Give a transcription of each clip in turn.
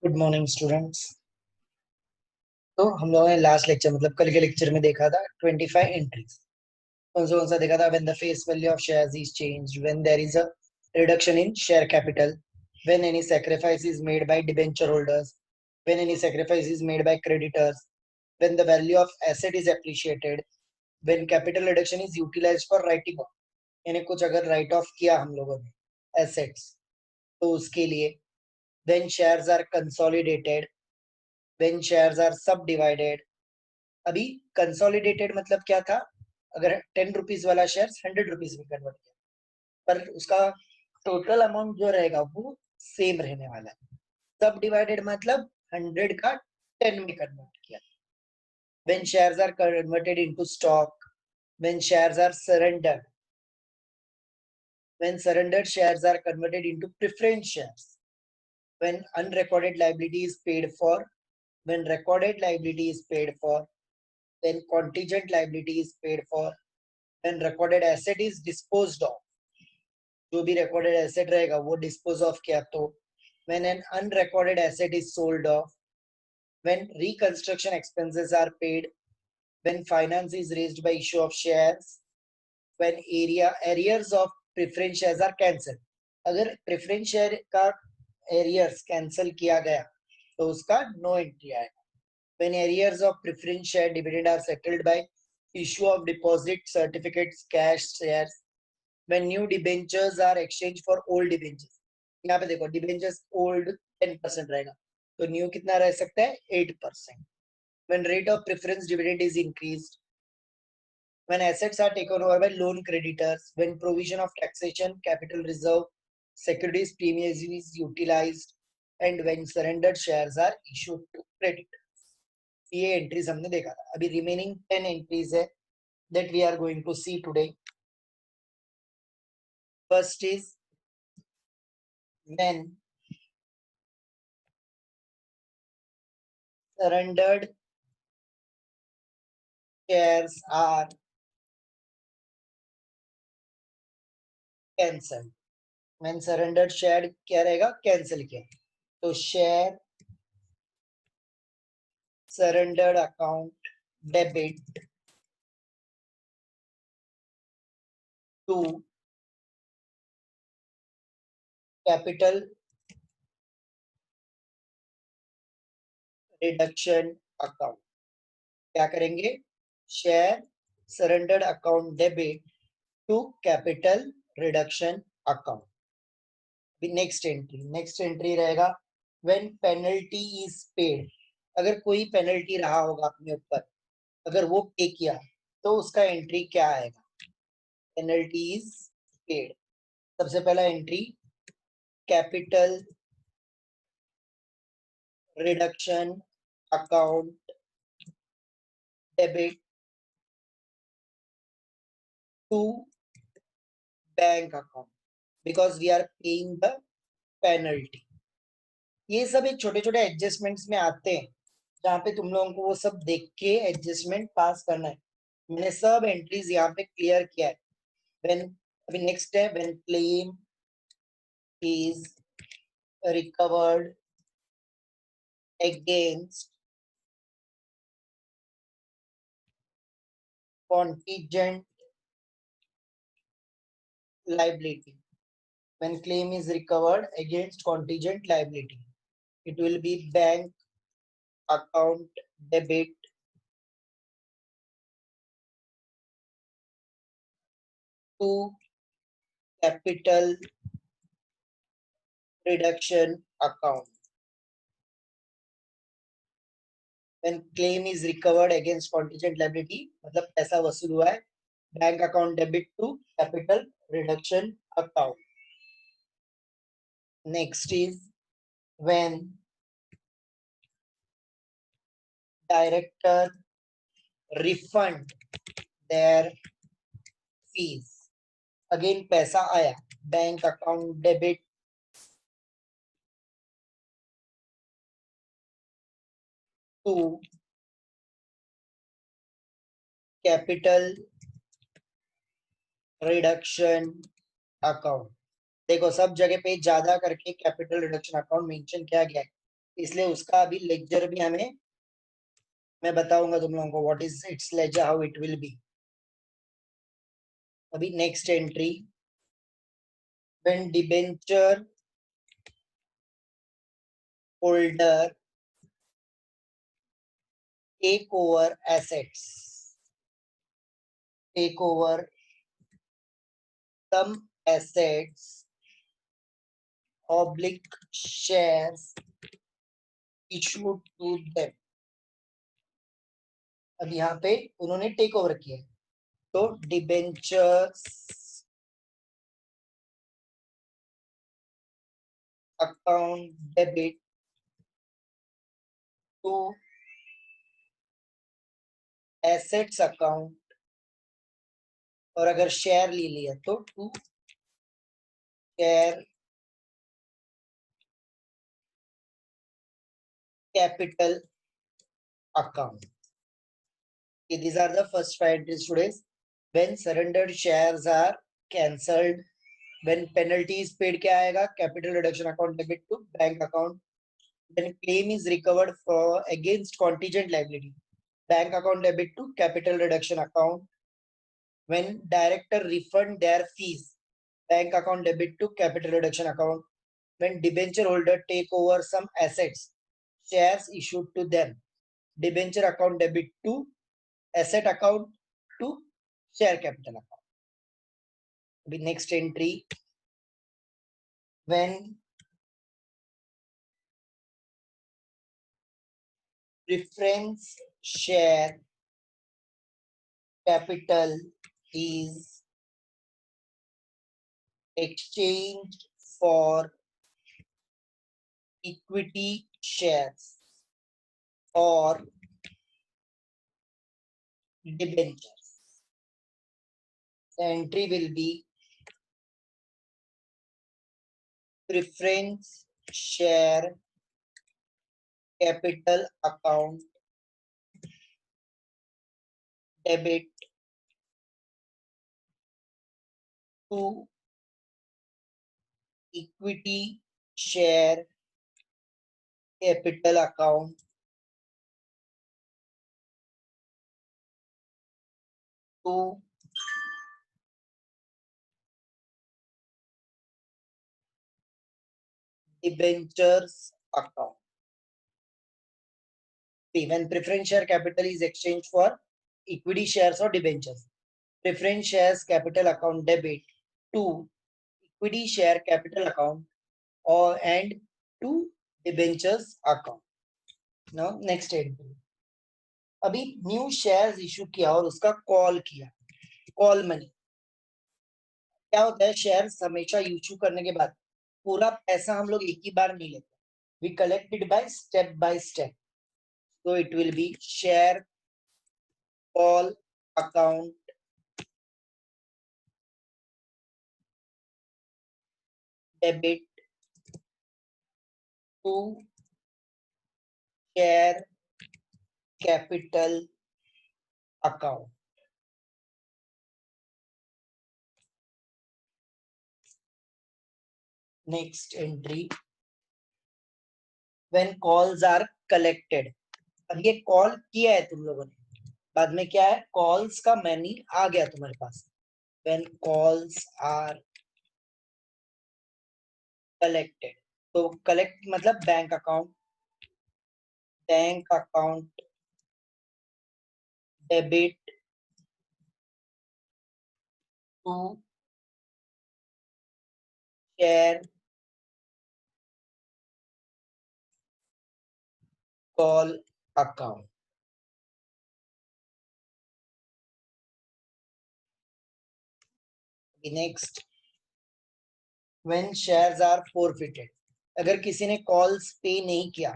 Good morning students. तो हम लोगों ने लास्ट लेक्चर मतलब कल के लेक्चर में देखा था 25 एंट्रीज। कौन सा देखा था? When the face value of shares is changed, when there is a reduction in share capital, when any sacrifice is made by debenture holders, when any sacrifice is made by creditors, when the value of asset is appreciated, when capital reduction is utilised for writing off, यानी कुछ अगर right of किया हम लोगों ने assets तो उसके लिए, when shares are consolidated, when shares are subdivided. अभी कंसोलिडेटेड मतलब क्या था? अगर 10 रुपीज वाला शेयर 100 रुपीज में कन्वर्ट किया, पर उसका टोटल अमाउंट जो रहेगा वो सेम रहने वाला है। सब डिवाइडेड मतलब 100 का 10 में कन्वर्ट किया। when shares are converted into stock, when shares are surrendered, when surrendered shares are converted into preference shares, when unrecorded liability is paid for, when recorded liability is paid for, then contingent liability is paid for, when recorded asset is disposed of, जो भी recorded asset रहेगा वो dispose of किया तो, when an unrecorded asset is sold off, when reconstruction expenses are paid, when finance is raised by issue of shares, when arrears of preference shares are cancelled. अगर preference share का arrears cancel किया गया तो उसका no entry आएगा. When arrears of preference share dividend are settled by issue of deposit certificates, cash shares, when new debentures are exchanged for old debentures. यहाँ पे देखो debentures old 10% रहेगा तो new कितना रह सकता है 8%. When rate of preference dividend is increased, when assets are taken over by loan creditors, when provision of taxation, capital reserve, securities premium is utilized, and when surrendered shares are issued to creditors. ये entries हमने देखा था. अभी remaining 10 entries है that we are going to see today. First is when surrendered shares are cancelled. When surrendered share क्या रहेगा? Cancel किया तो share surrendered account debit to capital reduction account. क्या करेंगे? share surrendered account debit to capital reduction account. Next entry रहेगा when penalty is paid. अगर कोई penalty रहा होगा अपने ऊपर, अगर वो पे किया तो उसका एंट्री क्या आएगा? Penalty is paid. सबसे पहला entry capital reduction account debit to bank account because we are paying the penalty. ये सब एक छोटे छोटे एडजस्टमेंट्स में आते हैं जहाँ पे तुम लोगों को वो सब देख के एडजस्टमेंट पास करना है. मैंने सब एंट्रीज यहाँ पे क्लियर किया है. when अभी नेक्स्ट है when claim is recovered against contingent liability. When claim is recovered against contingent liability, it will be bank account debit to capital reduction account. When claim is recovered against contingent liability, मतलब पैसा वसूल हुआ है, bank account debit to capital reduction account. Next is when director refund their fees. Again पैसा आया, bank account debit to capital reduction account. देखो सब जगह पे ज्यादा करके कैपिटल रिडक्शन अकाउंट मेंशन किया गया है इसलिए उसका अभी लेक्चर भी मैं बताऊंगा तुम लोगों को what is its ledger, how it will be. अभी next entry, when debenture holder take over assets, take over some assets oblique shares issued to them. अब यहाँ पे उन्होंने टेक ओवर किया है, तो debentures account debit to assets account, और अगर शेयर ले लिया तो to share capital account. These are the first five entries today. When surrendered shares are cancelled, when penalty is paid, क्या आएगा? Capital reduction account debit to bank account. When claim is recovered for against contingent liability, bank account debit to capital reduction account. When director refund their fees, bank account debit to capital reduction account. When debenture holder take over some assets, shares issued to them, debenture account debit to asset account to share capital account. The next entry, when preference share capital is exchanged for equity shares or debentures. The entry will be preference share capital account debit to equity share capital account to debentures account. When preference share capital is exchanged for equity shares or debentures, preference shares capital account debit to equity share capital account or and to debentures account. Now next entry. अभी new shares issue किया और उसका call किया, call money. क्या होता है, shares हमेशा issue करने के बाद पूरा पैसा हम लोग एक ही बार नहीं लेते, we collected by step. So it will be share call account debit to share capital account. Next entry, when calls are collected. अब ये कॉल किया है तुम लोगों ने, बाद में क्या है, कॉल्स का मनी आ गया तुम्हारे पास. when calls are collected, तो कलेक्ट मतलब bank account debit to share call account. Next, when shares are forfeited, अगर किसी ने कॉल्स पे नहीं किया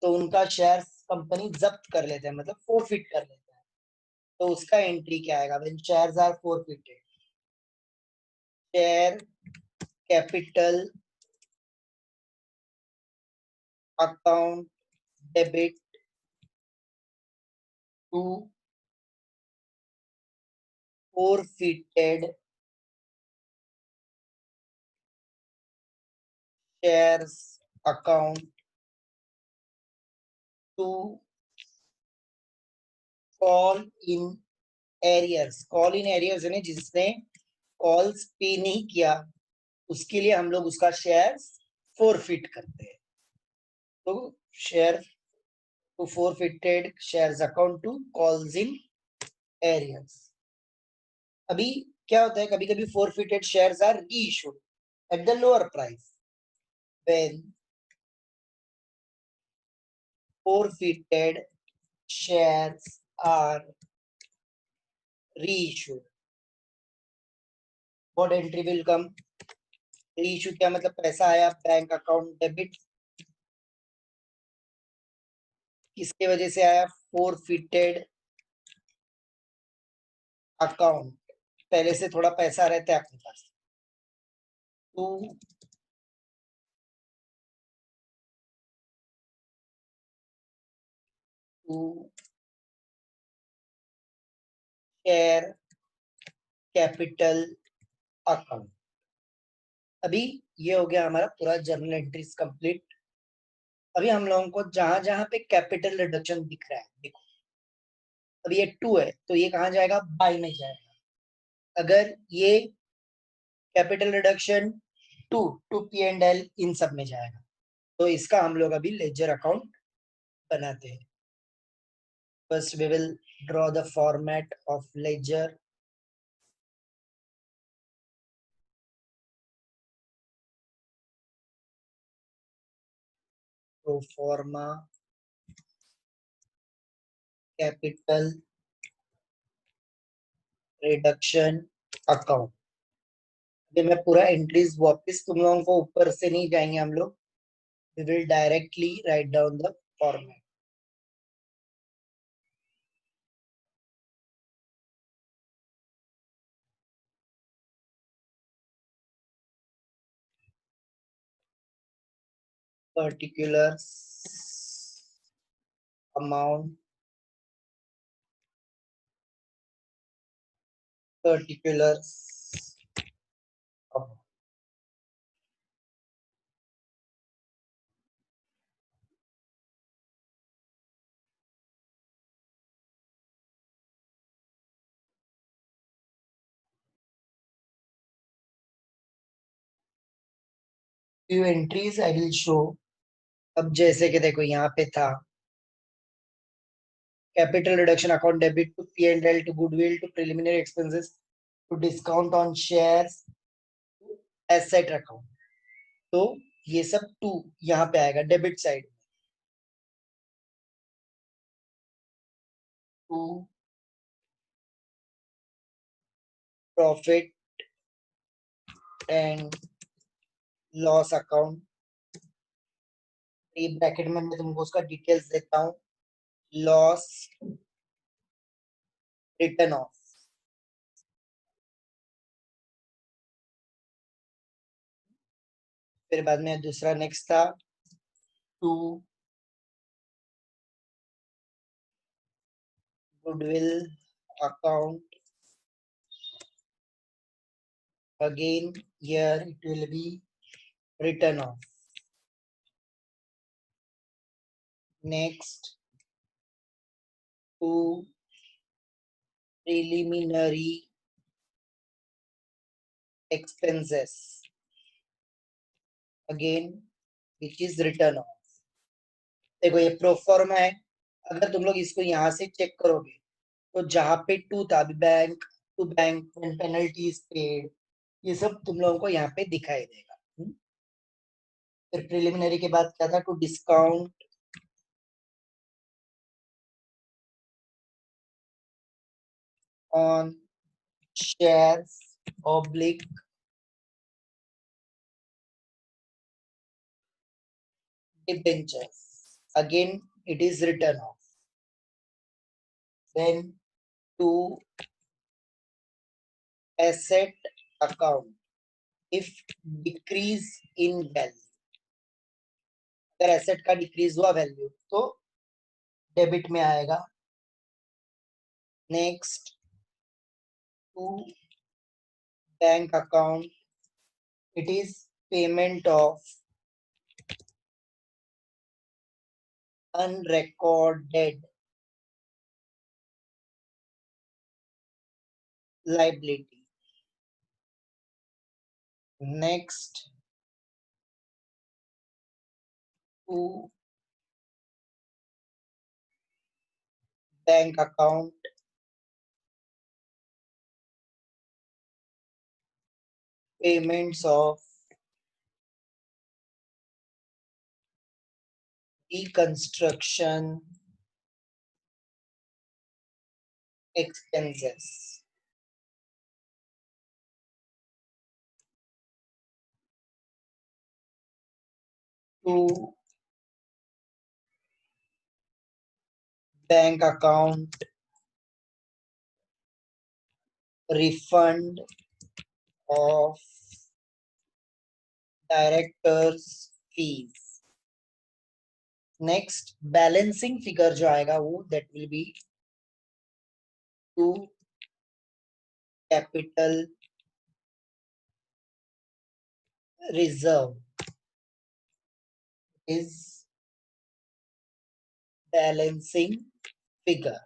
तो उनका शेयर कंपनी जब्त कर लेते हैं, मतलब फोरफिट कर लेता है. तो उसका एंट्री क्या आएगा, when shares are forfeited, share capital account debit to forfeited shares account to call in arrears. Call in arrears यानी जिसने कॉल्स पे नहीं किया उसके लिए हम लोग उसका शेयर फोरफिट करते हैं. तो share to forfeited shares account to calls in arrears. अभी क्या होता है, कभी कभी forfeited shares are reissued at the lower price. When forfeited shares are reissued, what entry will come? Reissue क्या मतलब? पैसा आया बैंक अकाउंट डेबिट. किसके वजह से आया? forfeited account. पहले से थोड़ा पैसा रहता है आपके पास. To to share capital account. अभी ये हो गया हमारा पूरा जर्नल एंट्रीज कंप्लीट. अभी हम लोगों को जहां जहां पे कैपिटल रिडक्शन दिख रहा है, देखो अभी ये 2 है तो ये कहाँ जाएगा? बाय में जाएगा. अगर ये capital reduction to P and L इन सब में जाएगा. तो इसका हम लोग अभी लेजर अकाउंट बनाते हैं. First we will draw the format of ledger. Pro forma capital reduction account. अभी मैं पूरा एंट्रीज वापस तुम लोगों को ऊपर से नहीं जाएंगे हम लोग. We will directly write down the format. Particulars, amount, particulars, amount. Few entries I will show. अब जैसे कि देखो यहाँ पे था capital reduction account debit to P&L to goodwill to preliminary expenses to discount on shares to asset account. तो ये सब टू यहाँ पे आएगा debit side. To profit and loss account. ये ब्रैकेट में मैं तुमको उसका डिटेल्स देता हूँ. Loss written off. फिर बाद में दूसरा नेक्स्ट था to goodwill account. again here it will be written off. Next to preliminary expenses, again which is written off. देखो ये प्रोफॉर्मा है. अगर तुम लोग इसको यहाँ से चेक करोगे तो जहां पे टू था bank to bank penalties paid, ये सब तुम लोगों को यहाँ पे दिखाई देगा. फिर प्रिलिमिनरी के बाद क्या था? To discount on shares oblique debentures. Again, it is written off. Then to asset account, if decrease in value, अगर एसेट का डिक्रीज हुआ वैल्यू तो डेबिट में आएगा. Next to bank account, it is payment of unrecorded liability. Next, to bank account payments of reconstruction expenses. To bank account refund of directors fees. Next, balancing figure जो आएगा वो that will be to capital reserve is balancing figure.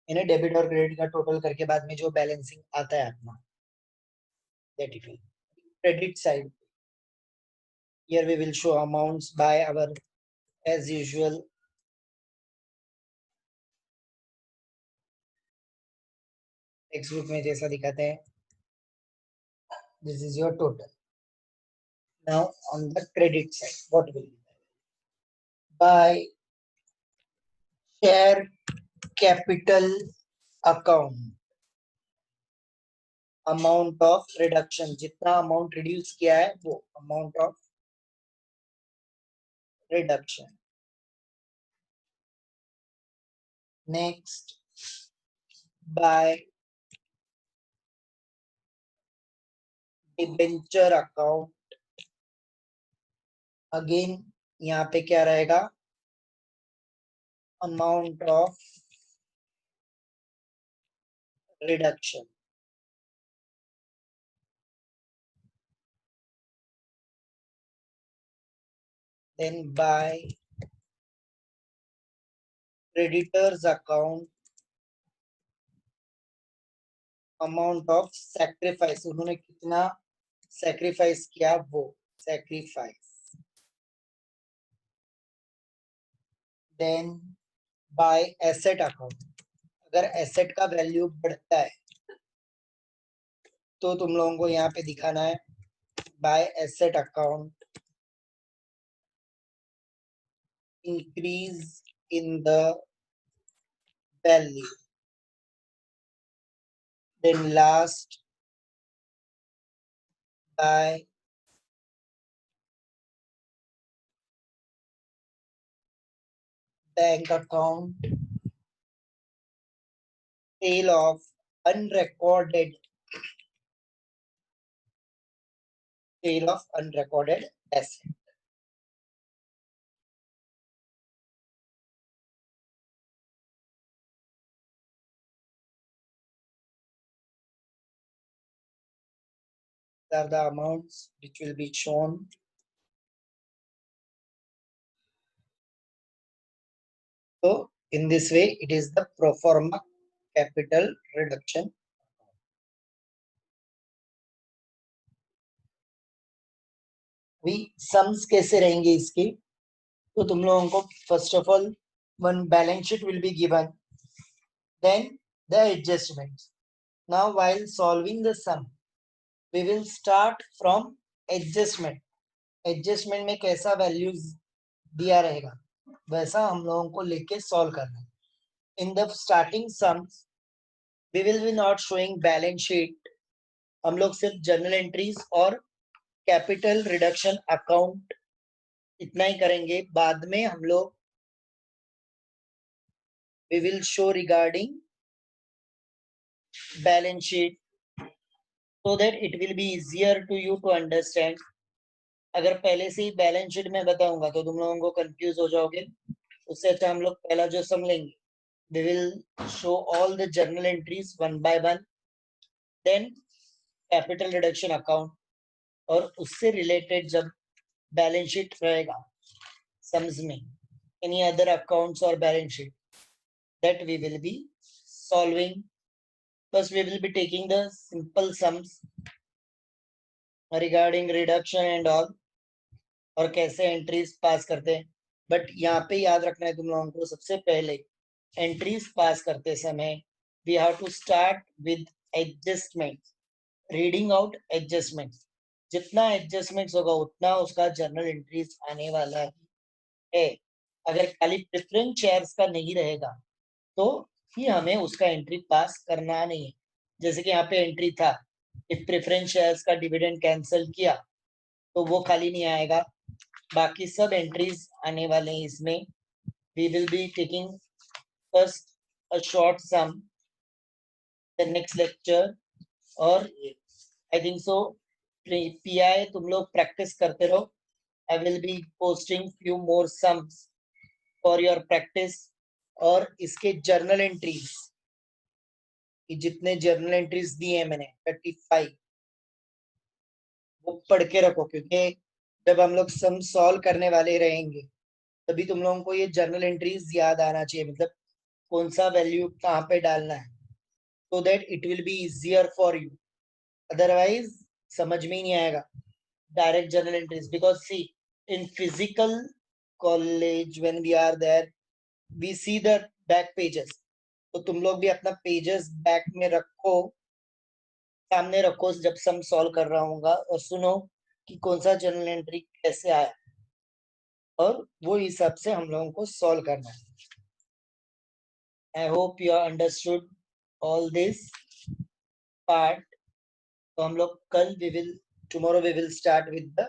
इन्हें debit और credit का total करके बाद में जो बैलेंसिंग आता है अपना that it will credit side. Here we will show amounts by our as usual textbook में जैसा दिखाते हैं. This is your total. Now on the credit side, what will be by share capital account amount of reduction, जितना amount reduce किया है वो amount of reduction. Next, by debenture account, again यहाँ पे क्या रहेगा amount of reduction. Then by creditors account amount of sacrifice, उन्होंने कितना sacrifice किया वो sacrifice. Then by asset account, अगर asset का value बढ़ता है तो तुम लोगों को यहाँ पे दिखाना है by asset account increase in the value. Then last, by bank account sale of unrecorded asset. Are the amounts which will be shown. So in this way, it is the pro forma capital reduction. We sums कैसे रहेंगे इसके? तो तुम लोगों को first of all one balance sheet will be given, then the adjustments. Now while solving the sum, we will start from adjustment. Adjustment में कैसा values दिया रहेगा वैसा हम लोगों को लेके solve करना है. In the starting sums, we will be not showing balance sheet. हम लोग सिर्फ journal entries और capital reduction account इतना ही करेंगे. बाद में हम लोग we will show regarding balance sheet so that it will be easier to you to understand. अगर पहले से ही बैलेंस शीट में बताऊंगा तो तुम लोगों को कंफ्यूज हो जाओगे. उससे अच्छा हम लोग पहला जो सम लेंगे, we will show all the journal entries one by one, then capital reduction account, और उससे रिलेटेड जब बैलेंस शीट रहेगा सम्स में any other accounts or balance sheet that we will be solving. First, we will be taking the simple sums regarding reduction and all, और कैसे entries pass करते हैं. But यहाँ पे याद रखना है तुम लोगों को, सबसे पहले एंट्रीज पास करते समय we have to start with adjustment, reading out adjustment. जितना एडजस्टमेंट्स होगा उतना उसका जर्नल एंट्रीज आने वाला है. अगर खाली प्रेफरेंस शेयर्स का नहीं रहेगा तो ही हमें उसका एंट्री पास करना नहीं है. जैसे कि यहाँ पे एंट्री था, इफ प्रेफरेंस शेयर्स का डिविडेंड कैंसिल किया तो वो खाली नहीं आएगा, बाकी सब एंट्रीज आने वाले हैं इसमें. We will be taking first a short sum the next lecture, और आई थिंक सो पीआई तुम लोग प्रैक्टिस करते रहो. I will be posting few more sums for your practice. और इसके जर्नल एंट्रीज, जितने जर्नल एंट्रीज दिए हैं मैंने 35, वो पढ़ के रखो, क्योंकि जब हम लोग सम सॉल्व करने वाले रहेंगे तभी तुम लोगों को ये जर्नल एंट्रीज याद आना चाहिए, मतलब कौन सा वैल्यू कहाँ पे डालना है, so that it will be easier for you. Otherwise समझ में ही नहीं आएगा direct journal entries, because see in physical college when we are there we see the back pages. तो तुम लोग भी अपना पेजेस बैक में रखो, सामने रखो जब सम सॉल्व कर रहा हूँगा, और सुनो कि कौन सा जर्नल एंट्री कैसे आया, और वो हिसाब से हम लोगों को सॉल्व करना है. I hope you understood all this part. तो हम लोग कल tomorrow we will start with the